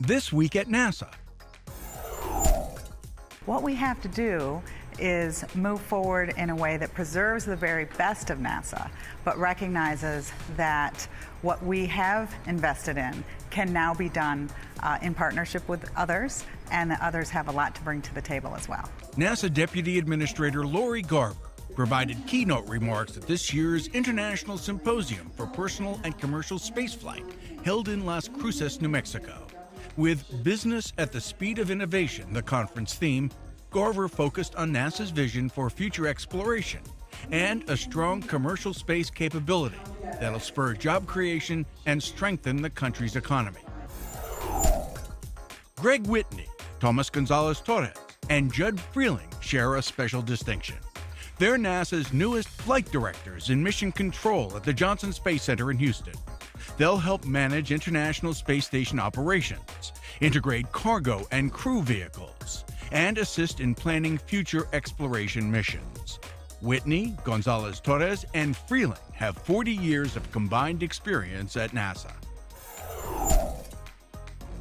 This week at NASA. What we have to do is move forward in a way that preserves the very best of NASA, but recognizes that what we have invested in can now be done in partnership with others, and that others have a lot to bring to the table as well. NASA Deputy Administrator Lori Garver provided keynote remarks at this year's International Symposium for Personal and Commercial Spaceflight held in Las Cruces, New Mexico. With Business at the Speed of Innovation, the conference theme, Garver focused on NASA's vision for future exploration and a strong commercial space capability that'll spur job creation and strengthen the country's economy. Greg Whitney, Thomas Gonzalez Torres, and Judd Freeling share a special distinction. They're NASA's newest flight directors in mission control at the Johnson Space Center in Houston. They'll help manage International Space Station operations, integrate cargo and crew vehicles, and assist in planning future exploration missions. Whitney, Gonzalez Torres, and Freeling have 40 years of combined experience at NASA.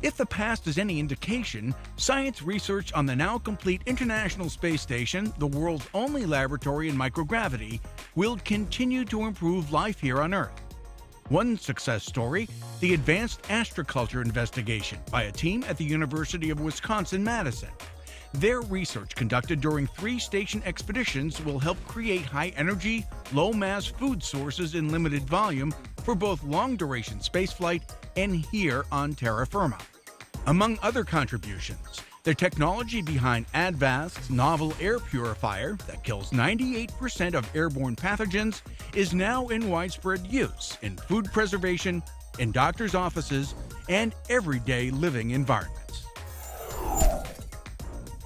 If the past is any indication, science research on the now complete International Space Station, the world's only laboratory in microgravity, will continue to improve life here on Earth. One success story, the Advanced Astroculture Investigation by a team at the University of Wisconsin-Madison. Their research conducted during 3 station expeditions will help create high-energy, low-mass food sources in limited volume for both long-duration spaceflight and here on terra firma. Among other contributions, the technology behind ADVAST's novel air purifier that kills 98% of airborne pathogens is now in widespread use in food preservation, in doctors' offices, and everyday living environments.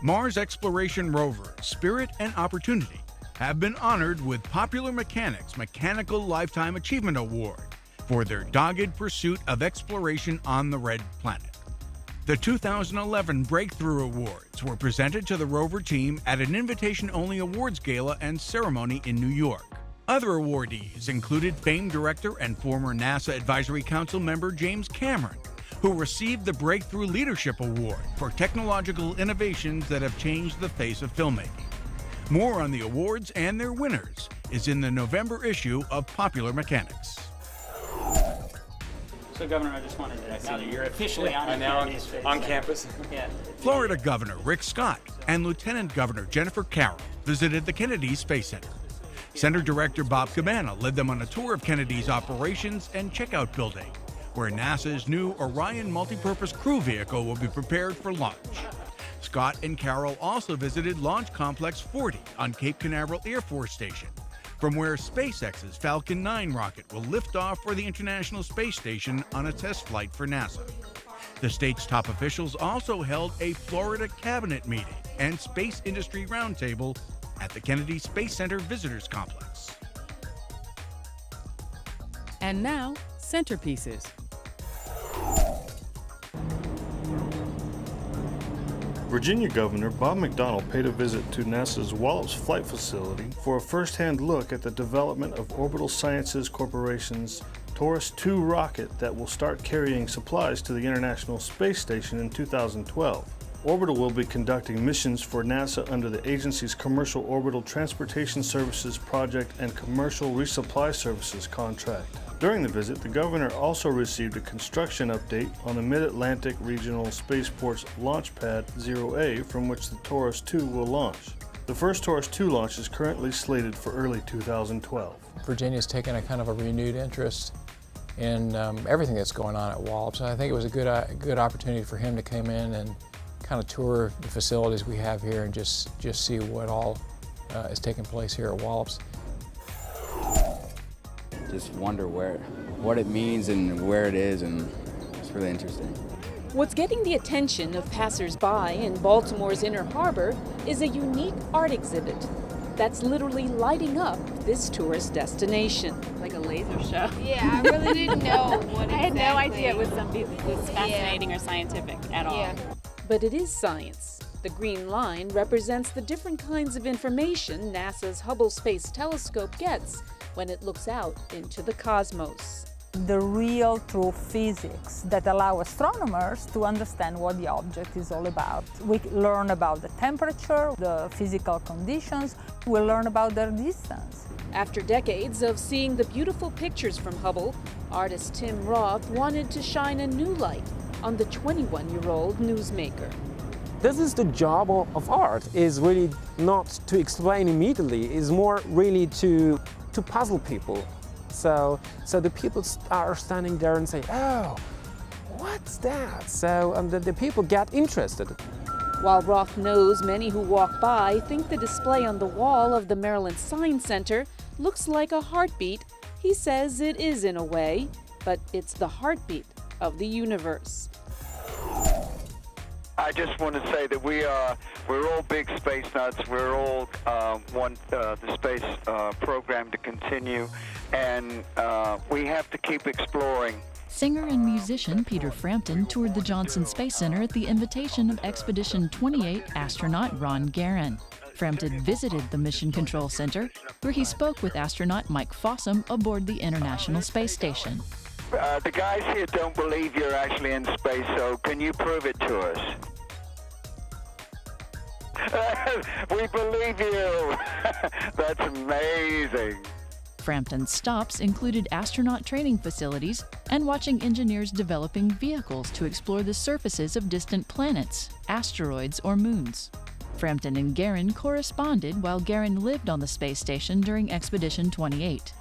Mars exploration rovers Spirit and Opportunity have been honored with Popular Mechanics Mechanical Lifetime Achievement Award for their dogged pursuit of exploration on the Red Planet. The 2011 Breakthrough Awards were presented to the rover team at an invitation-only awards gala and ceremony in New York. Other awardees included famed director and former NASA Advisory Council member James Cameron, who received the Breakthrough Leadership Award for technological innovations that have changed the face of filmmaking. More on the awards and their winners is in the November issue of Popular Mechanics. So, Governor, I just wanted to now that you're officially on campus. Yeah. Florida Governor Rick Scott and Lieutenant Governor Jennifer Carroll visited the Kennedy Space Center. Center Director Bob Cabana led them on a tour of Kennedy's operations and checkout building, where NASA's new Orion multipurpose crew vehicle will be prepared for launch. Scott and Carroll also visited Launch Complex 40 on Cape Canaveral Air Force Station, from where SpaceX's Falcon 9 rocket will lift off for the International Space Station on a test flight for NASA. The state's top officials also held a Florida cabinet meeting and space industry roundtable at the Kennedy Space Center Visitors Complex. And now, centerpieces. Virginia Governor Bob McDonnell paid a visit to NASA's Wallops Flight Facility for a first-hand look at the development of Orbital Sciences Corporation's Taurus II rocket that will start carrying supplies to the International Space Station in 2012. Orbital will be conducting missions for NASA under the agency's Commercial Orbital Transportation Services Project and Commercial Resupply Services contract. During the visit, the governor also received a construction update on the Mid-Atlantic Regional Spaceport's Launch Pad 0A, from which the Taurus II will launch. The first Taurus II launch is currently slated for early 2012. Virginia's taken a kind of a renewed interest in everything that's going on at Wallops. And I think it was a good opportunity for him to come in and kind of tour the facilities we have here and just see what all is taking place here at Wallops. Just wonder what it means and where it is, and it's really interesting. What's getting the attention of passers-by in Baltimore's Inner Harbor is a unique art exhibit that's literally lighting up this tourist destination. Like a laser show. Yeah, I really didn't know what exactly. I had no idea it was something that was fascinating or scientific at all. Yeah. But it is science. The green line represents the different kinds of information NASA's Hubble Space Telescope gets when it looks out into the cosmos. the real true physics that allow astronomers to understand what the object is all about. We learn about the temperature, the physical conditions, we learn about their distance. After decades of seeing the beautiful pictures from Hubble, artist Tim Roth wanted to shine a new light on the 21-year-old newsmaker. This is the job of art, is really not to explain immediately, is more really to puzzle people. So the people are standing there and say, oh, what's that? So the people get interested. While Roth knows many who walk by think the display on the wall of the Maryland Science Center looks like a heartbeat, he says it is in a way, but it's the heartbeat of the universe. I just want to say that we're all big space nuts. We're all want the space program to continue, and we have to keep exploring. Singer and musician Peter Frampton toured the Johnson Space Center at the invitation of Expedition 28 astronaut Ron Guerin. Frampton visited the Mission Control Center, where he spoke with astronaut Mike Fossum aboard the International Space Station. The guys here don't believe you're actually in space, so can you prove it to us? We believe you! That's amazing! Frampton's stops included astronaut training facilities and watching engineers developing vehicles to explore the surfaces of distant planets, asteroids, or moons. Frampton and Guerin corresponded while Guerin lived on the space station during Expedition 28.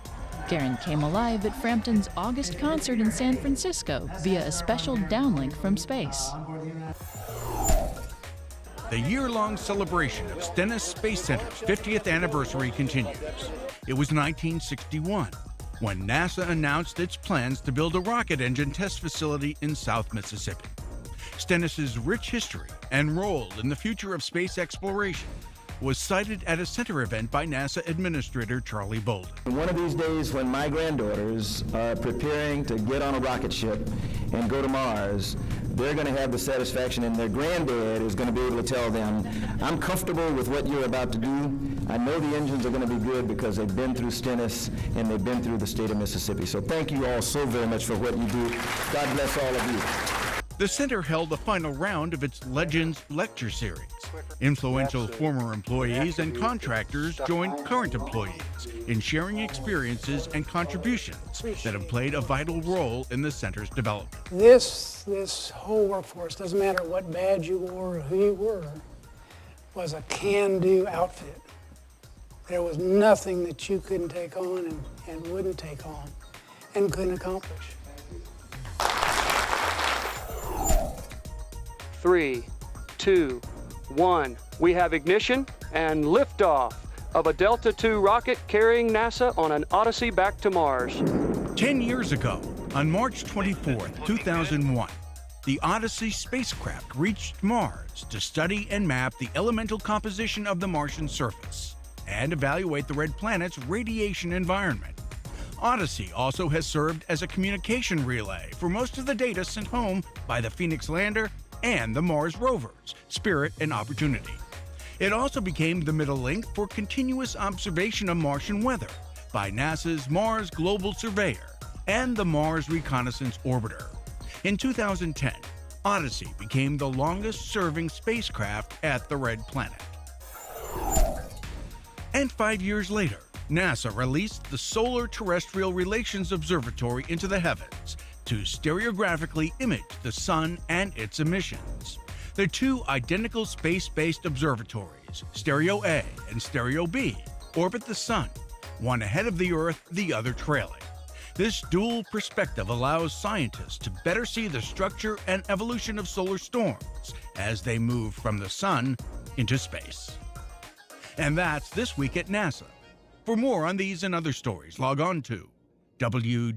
Guerin came alive at Frampton's August concert in San Francisco via a special downlink from space. The year-long celebration of Stennis Space Center's 50th anniversary continues. It was 1961 when NASA announced its plans to build a rocket engine test facility in South Mississippi. Stennis's rich history and role in the future of space exploration was cited at a center event by NASA Administrator Charlie Bolden. One of these days when my granddaughters are preparing to get on a rocket ship and go to Mars, they're going to have the satisfaction, and their granddad is going to be able to tell them, I'm comfortable with what you're about to do. I know the engines are going to be good because they've been through Stennis and they've been through the state of Mississippi. So thank you all so very much for what you do. God bless all of you. The center held the final round of its Legends Lecture Series. Influential former employees and contractors joined current employees in sharing experiences and contributions that have played a vital role in the center's development. This whole workforce, doesn't matter what badge you wore or who you were, was a can-do outfit. There was nothing that you couldn't take on and wouldn't take on and couldn't accomplish. 3, 2, 1. We have ignition and liftoff of a Delta II rocket carrying NASA on an odyssey back to Mars. 10 years ago, on March 24, 2001, the Odyssey spacecraft reached Mars to study and map the elemental composition of the Martian surface and evaluate the red planet's radiation environment. Odyssey also has served as a communication relay for most of the data sent home by the Phoenix lander and the Mars rovers, Spirit and Opportunity. It also became the middle link for continuous observation of Martian weather by NASA's Mars Global Surveyor and the Mars Reconnaissance Orbiter. In 2010, Odyssey became the longest-serving spacecraft at the Red Planet. And 5 years later, NASA released the Solar Terrestrial Relations Observatory into the heavens to stereographically image the Sun and its emissions. The two identical space-based observatories, Stereo A and Stereo B, orbit the Sun, one ahead of the Earth, the other trailing. This dual perspective allows scientists to better see the structure and evolution of solar storms as they move from the Sun into space. And that's This Week at NASA. For more on these and other stories, log on to www.nasa.gov.